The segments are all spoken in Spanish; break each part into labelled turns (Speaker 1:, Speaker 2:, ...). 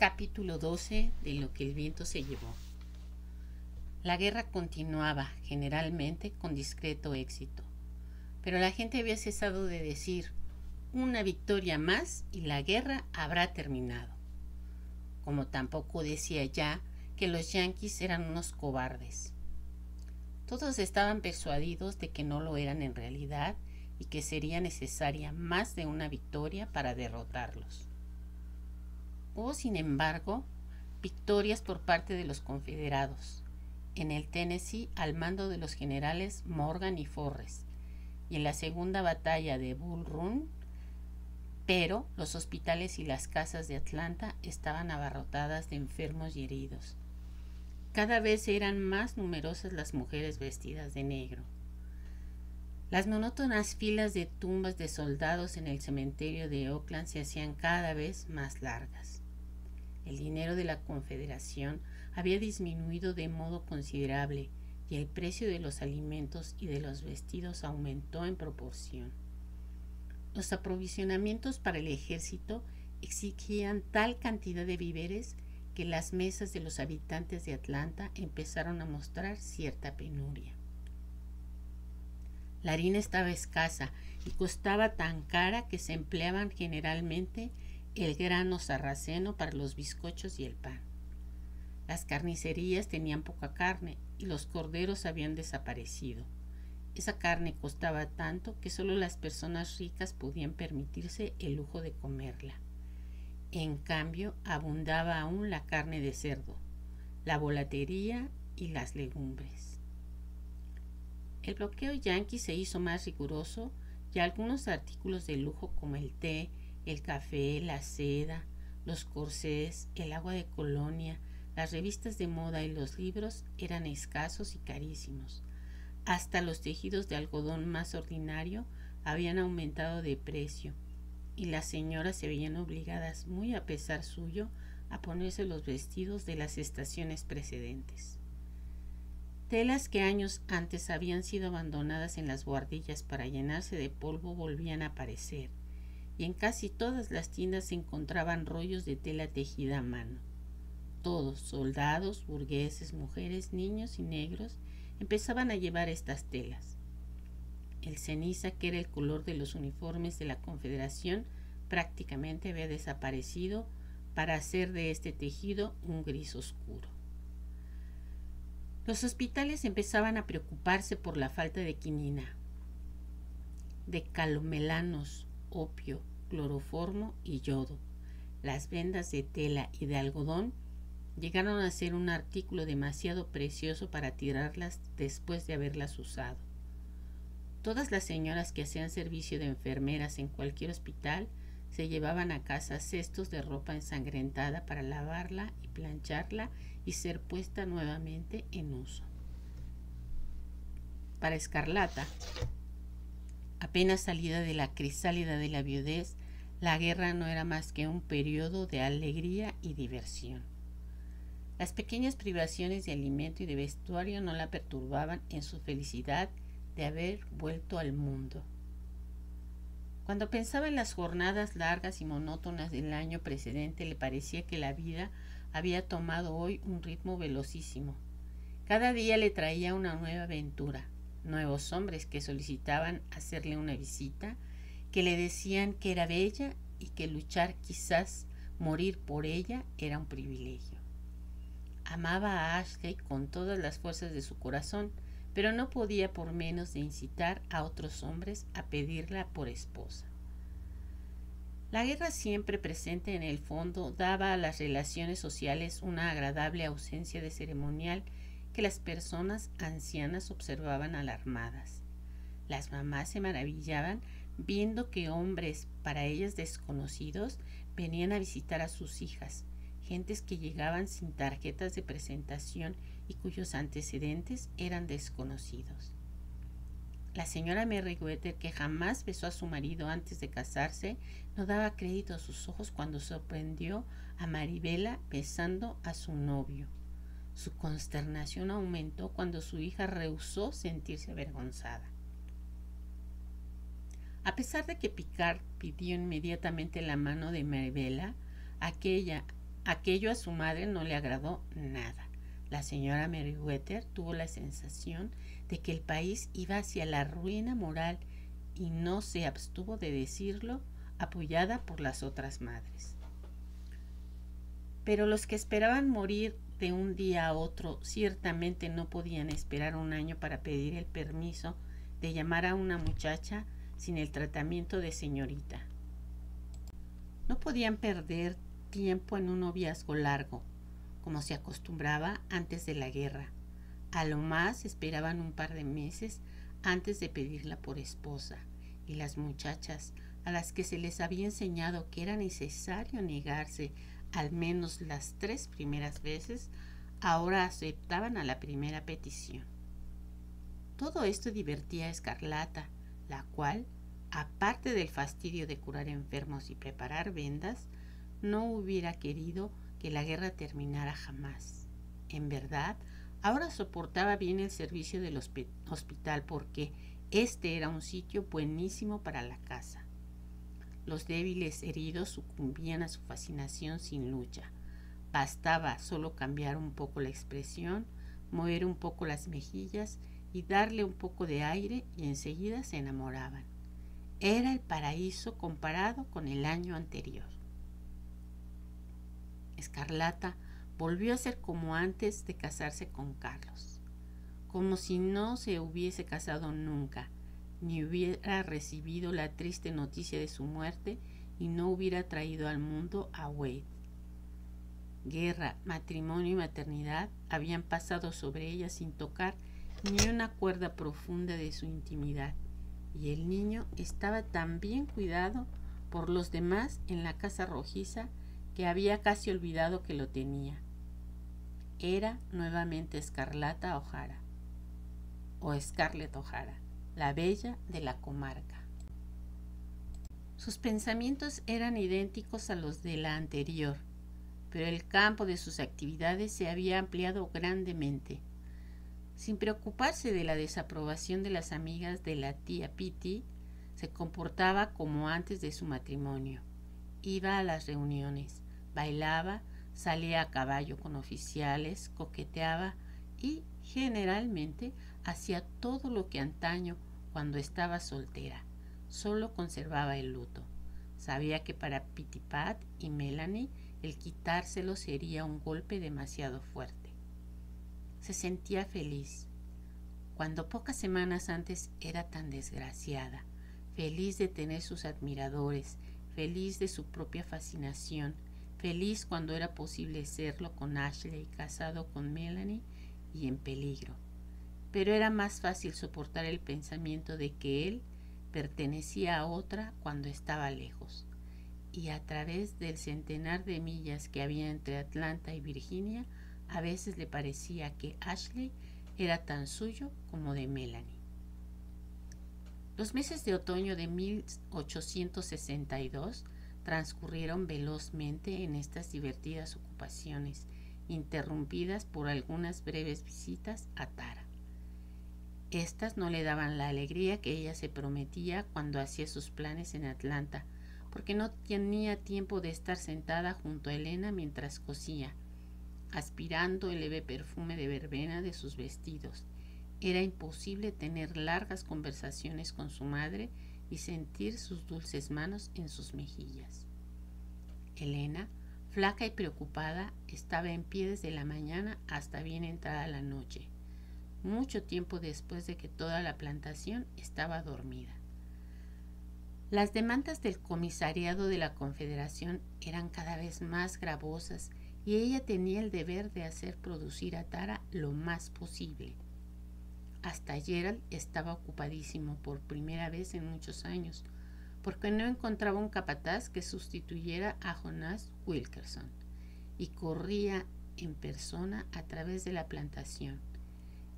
Speaker 1: Capítulo 12 de Lo que el viento se llevó. La guerra continuaba, generalmente con discreto éxito, pero la gente había cesado de decir una victoria más y la guerra habrá terminado, como tampoco decía ya que los yanquis eran unos cobardes. Todos estaban persuadidos de que no lo eran en realidad y que sería necesaria más de una victoria para derrotarlos. Hubo, sin embargo, victorias por parte de los confederados, en el Tennessee al mando de los generales Morgan y Forrest, y en la segunda batalla de Bull Run, pero los hospitales y las casas de Atlanta estaban abarrotadas de enfermos y heridos. Cada vez eran más numerosas las mujeres vestidas de negro. Las monótonas filas de tumbas de soldados en el cementerio de Oakland se hacían cada vez más largas. El dinero de la Confederación había disminuido de modo considerable y el precio de los alimentos y de los vestidos aumentó en proporción. Los aprovisionamientos para el ejército exigían tal cantidad de víveres que las mesas de los habitantes de Atlanta empezaron a mostrar cierta penuria. La harina estaba escasa y costaba tan cara que se empleaban generalmente el grano sarraceno para los bizcochos y el pan. Las carnicerías tenían poca carne y los corderos habían desaparecido. Esa carne costaba tanto que solo las personas ricas podían permitirse el lujo de comerla. En cambio, abundaba aún la carne de cerdo, la volatería y las legumbres. El bloqueo yanqui se hizo más riguroso y algunos artículos de lujo como el té, el café, la seda, los corsés, el agua de colonia, las revistas de moda y los libros eran escasos y carísimos. Hasta los tejidos de algodón más ordinario habían aumentado de precio y las señoras se veían obligadas, muy a pesar suyo, a ponerse los vestidos de las estaciones precedentes. Telas que años antes habían sido abandonadas en las buhardillas para llenarse de polvo volvían a aparecer, y en casi todas las tiendas se encontraban rollos de tela tejida a mano. Todos, soldados, burgueses, mujeres, niños y negros, empezaban a llevar estas telas. El ceniza, que era el color de los uniformes de la Confederación, prácticamente había desaparecido para hacer de este tejido un gris oscuro. Los hospitales empezaban a preocuparse por la falta de quinina, de calomelanos, opio, cloroformo y yodo. Las vendas de tela y de algodón llegaron a ser un artículo demasiado precioso para tirarlas después de haberlas usado. Todas las señoras que hacían servicio de enfermeras en cualquier hospital se llevaban a casa cestos de ropa ensangrentada para lavarla y plancharla y ser puesta nuevamente en uso. Para Escarlata, apenas salida de la crisálida de la viudez, la guerra no era más que un periodo de alegría y diversión. Las pequeñas privaciones de alimento y de vestuario no la perturbaban en su felicidad de haber vuelto al mundo. Cuando pensaba en las jornadas largas y monótonas del año precedente, le parecía que la vida había tomado hoy un ritmo velocísimo. Cada día le traía una nueva aventura, nuevos hombres que solicitaban hacerle una visita, que le decían que era bella y que luchar, quizás morir por ella, era un privilegio. Amaba a Ashley con todas las fuerzas de su corazón, pero no podía por menos de incitar a otros hombres a pedirla por esposa. La guerra, siempre presente en el fondo, daba a las relaciones sociales una agradable ausencia de ceremonial que las personas ancianas observaban alarmadas. Las mamás se maravillaban viendo que hombres para ellas desconocidos venían a visitar a sus hijas, gentes que llegaban sin tarjetas de presentación y cuyos antecedentes eran desconocidos. La señora Merriweather, que jamás besó a su marido antes de casarse, no daba crédito a sus ojos cuando sorprendió a Maribela besando a su novio. Su consternación aumentó cuando su hija rehusó sentirse avergonzada. A pesar de que Picard pidió inmediatamente la mano de Maribela, aquella Aquello a su madre no le agradó nada. La señora Meriwether tuvo la sensación de que el país iba hacia la ruina moral y no se abstuvo de decirlo, apoyada por las otras madres. Pero los que esperaban morir de un día a otro ciertamente no podían esperar un año para pedir el permiso de llamar a una muchacha sin el tratamiento de señorita. No podían perder tiempo en un noviazgo largo, como se acostumbraba antes de la guerra. A lo más esperaban un par de meses antes de pedirla por esposa, y las muchachas, a las que se les había enseñado que era necesario negarse al menos las 3 primeras veces, ahora aceptaban a la primera petición. Todo esto divertía a Escarlata, la cual, aparte del fastidio de curar enfermos y preparar vendas, no hubiera querido que la guerra terminara jamás. En verdad, ahora soportaba bien el servicio del hospital porque este era un sitio buenísimo para la caza. Los débiles heridos sucumbían a su fascinación sin lucha. Bastaba solo cambiar un poco la expresión, mover un poco las mejillas y darle un poco de aire y enseguida se enamoraban. Era el paraíso comparado con el año anterior. Escarlata volvió a ser como antes de casarse con Carlos, como si no se hubiese casado nunca, ni hubiera recibido la triste noticia de su muerte y no hubiera traído al mundo a Wade. Guerra, matrimonio y maternidad habían pasado sobre ella sin tocar ni una cuerda profunda de su intimidad, y el niño estaba tan bien cuidado por los demás en la casa rojiza que había casi olvidado que lo tenía. Era nuevamente Escarlata O'Hara, o Scarlett O'Hara, la bella de la comarca. Sus pensamientos eran idénticos a los de la anterior, pero el campo de sus actividades se había ampliado grandemente. Sin preocuparse de la desaprobación de las amigas de la tía Pitty, se comportaba como antes de su matrimonio. Iba a las reuniones, bailaba, salía a caballo con oficiales, coqueteaba y, generalmente, hacía todo lo que antaño cuando estaba soltera. Solo conservaba el luto. Sabía que para Pittypat y Melanie el quitárselo sería un golpe demasiado fuerte. Se sentía feliz, cuando pocas semanas antes era tan desgraciada, feliz de tener sus admiradores, feliz de su propia fascinación, feliz cuando era posible serlo con Ashley, casado con Melanie y en peligro. Pero era más fácil soportar el pensamiento de que él pertenecía a otra cuando estaba lejos. Y a través del centenar de millas que había entre Atlanta y Virginia, a veces le parecía que Ashley era tan suyo como de Melanie. Los meses de otoño de 1862 transcurrieron velozmente en estas divertidas ocupaciones, interrumpidas por algunas breves visitas a Tara. Estas no le daban la alegría que ella se prometía cuando hacía sus planes en Atlanta, porque no tenía tiempo de estar sentada junto a Elena mientras cosía, aspirando el leve perfume de verbena de sus vestidos. Era imposible tener largas conversaciones con su madre y sentir sus dulces manos en sus mejillas. Elena, flaca y preocupada, estaba en pie desde la mañana hasta bien entrada la noche, mucho tiempo después de que toda la plantación estaba dormida. Las demandas del comisariado de la Confederación eran cada vez más gravosas y ella tenía el deber de hacer producir a Tara lo más posible. Hasta Gerald estaba ocupadísimo por primera vez en muchos años, porque no encontraba un capataz que sustituyera a Jonas Wilkerson, y corría en persona a través de la plantación.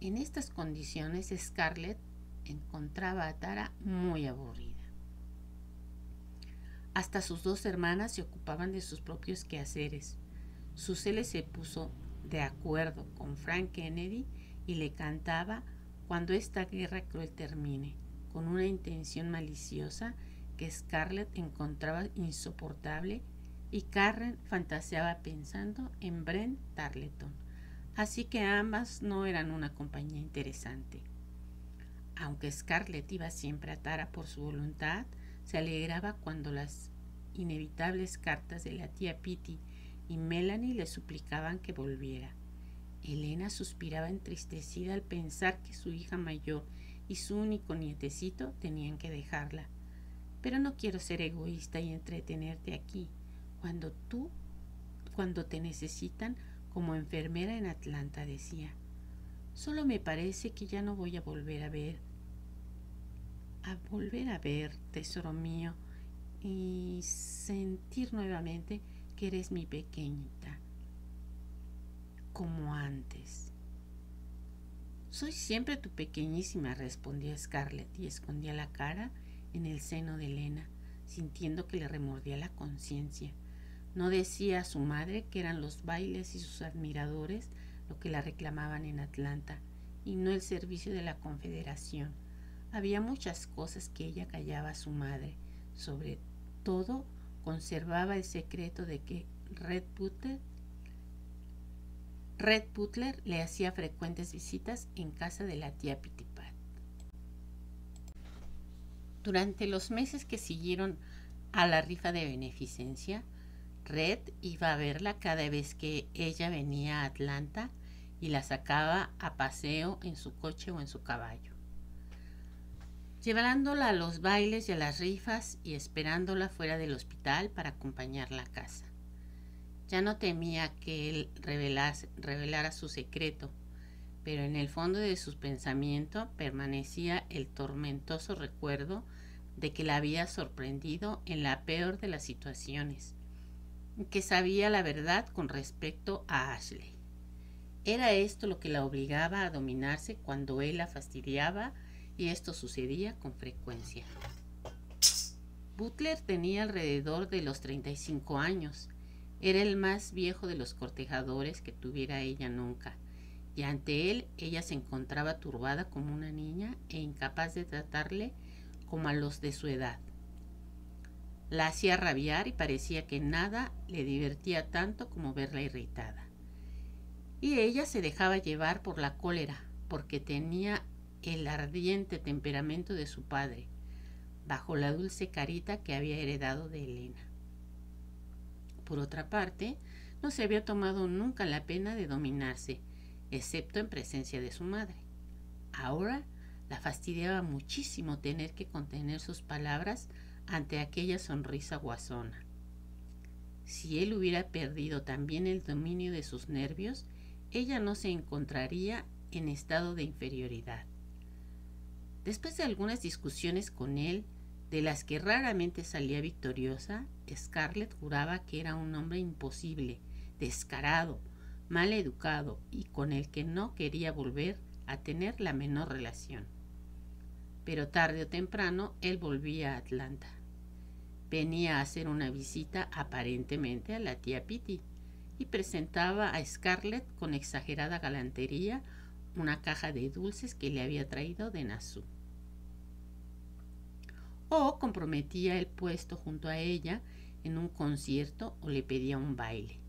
Speaker 1: En estas condiciones, Scarlett encontraba a Tara muy aburrida. Hasta sus 2 hermanas se ocupaban de sus propios quehaceres. Suselle se puso de acuerdo con Frank Kennedy y le cantaba "Cuando esta guerra cruel termine", con una intención maliciosa que Scarlett encontraba insoportable y Karen fantaseaba pensando en Brent Tarleton, así que ambas no eran una compañía interesante. Aunque Scarlett iba siempre atada por su voluntad, se alegraba cuando las inevitables cartas de la tía Pitty y Melanie le suplicaban que volviera. Elena suspiraba entristecida al pensar que su hija mayor y su único nietecito tenían que dejarla. Pero no quiero ser egoísta y entretenerte aquí, cuando te necesitan como enfermera en Atlanta, decía. Solo me parece que ya no voy a volver a ver, tesoro mío, y sentir nuevamente que eres mi pequeñita, como antes. Soy siempre tu pequeñísima, respondía Scarlett y escondía la cara en el seno de Elena, sintiendo que le remordía la conciencia. No decía a su madre que eran los bailes y sus admiradores lo que la reclamaban en Atlanta, y no el servicio de la Confederación. Había muchas cosas que ella callaba a su madre. Sobre todo, conservaba el secreto de que Red Butler le hacía frecuentes visitas en casa de la tía Pittipat. Durante los meses que siguieron a la rifa de beneficencia, Red iba a verla cada vez que ella venía a Atlanta y la sacaba a paseo en su coche o en su caballo, llevándola a los bailes y a las rifas y esperándola fuera del hospital para acompañarla a casa. Ya no temía que él revelara su secreto, pero en el fondo de su pensamiento permanecía el tormentoso recuerdo de que la había sorprendido en la peor de las situaciones, que sabía la verdad con respecto a Ashley. Era esto lo que la obligaba a dominarse cuando él la fastidiaba, y esto sucedía con frecuencia. Butler tenía alrededor de los 35 años. Era el más viejo de los cortejadores que tuviera ella nunca, y ante él ella se encontraba turbada como una niña e incapaz de tratarle como a los de su edad. La hacía rabiar y parecía que nada le divertía tanto como verla irritada. Y ella se dejaba llevar por la cólera, porque tenía el ardiente temperamento de su padre, bajo la dulce carita que había heredado de Elena. Por otra parte, no se había tomado nunca la pena de dominarse, excepto en presencia de su madre. Ahora la fastidiaba muchísimo tener que contener sus palabras ante aquella sonrisa guasona. Si él hubiera perdido también el dominio de sus nervios, ella no se encontraría en estado de inferioridad. Después de algunas discusiones con él, de las que raramente salía victoriosa, Scarlett juraba que era un hombre imposible, descarado, mal educado y con el que no quería volver a tener la menor relación. Pero tarde o temprano él volvía a Atlanta. Venía a hacer una visita aparentemente a la tía Pitty y presentaba a Scarlett con exagerada galantería una caja de dulces que le había traído de Nassau. O comprometía el puesto junto a ella en un concierto o le pedía un baile.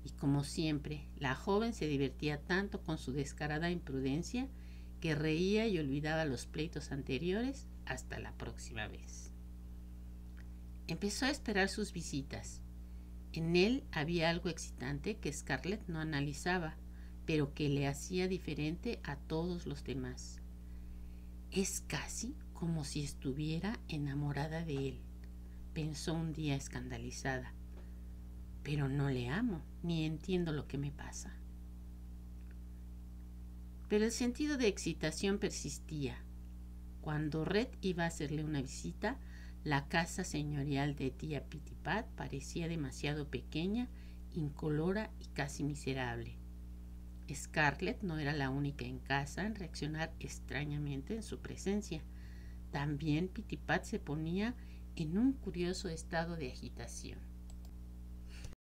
Speaker 1: Y como siempre, la joven se divertía tanto con su descarada imprudencia que reía y olvidaba los pleitos anteriores hasta la próxima vez. Empezó a esperar sus visitas. En él había algo excitante que Scarlett no analizaba, pero que le hacía diferente a todos los demás. Es casi como si estuviera enamorada de él, pensó un día escandalizada. Pero no le amo, ni entiendo lo que me pasa. Pero el sentido de excitación persistía. Cuando Red iba a hacerle una visita, la casa señorial de tía Pittipat parecía demasiado pequeña, incolora y casi miserable. Scarlett no era la única en casa en reaccionar extrañamente en su presencia. También Pittipat se ponía en un curioso estado de agitación.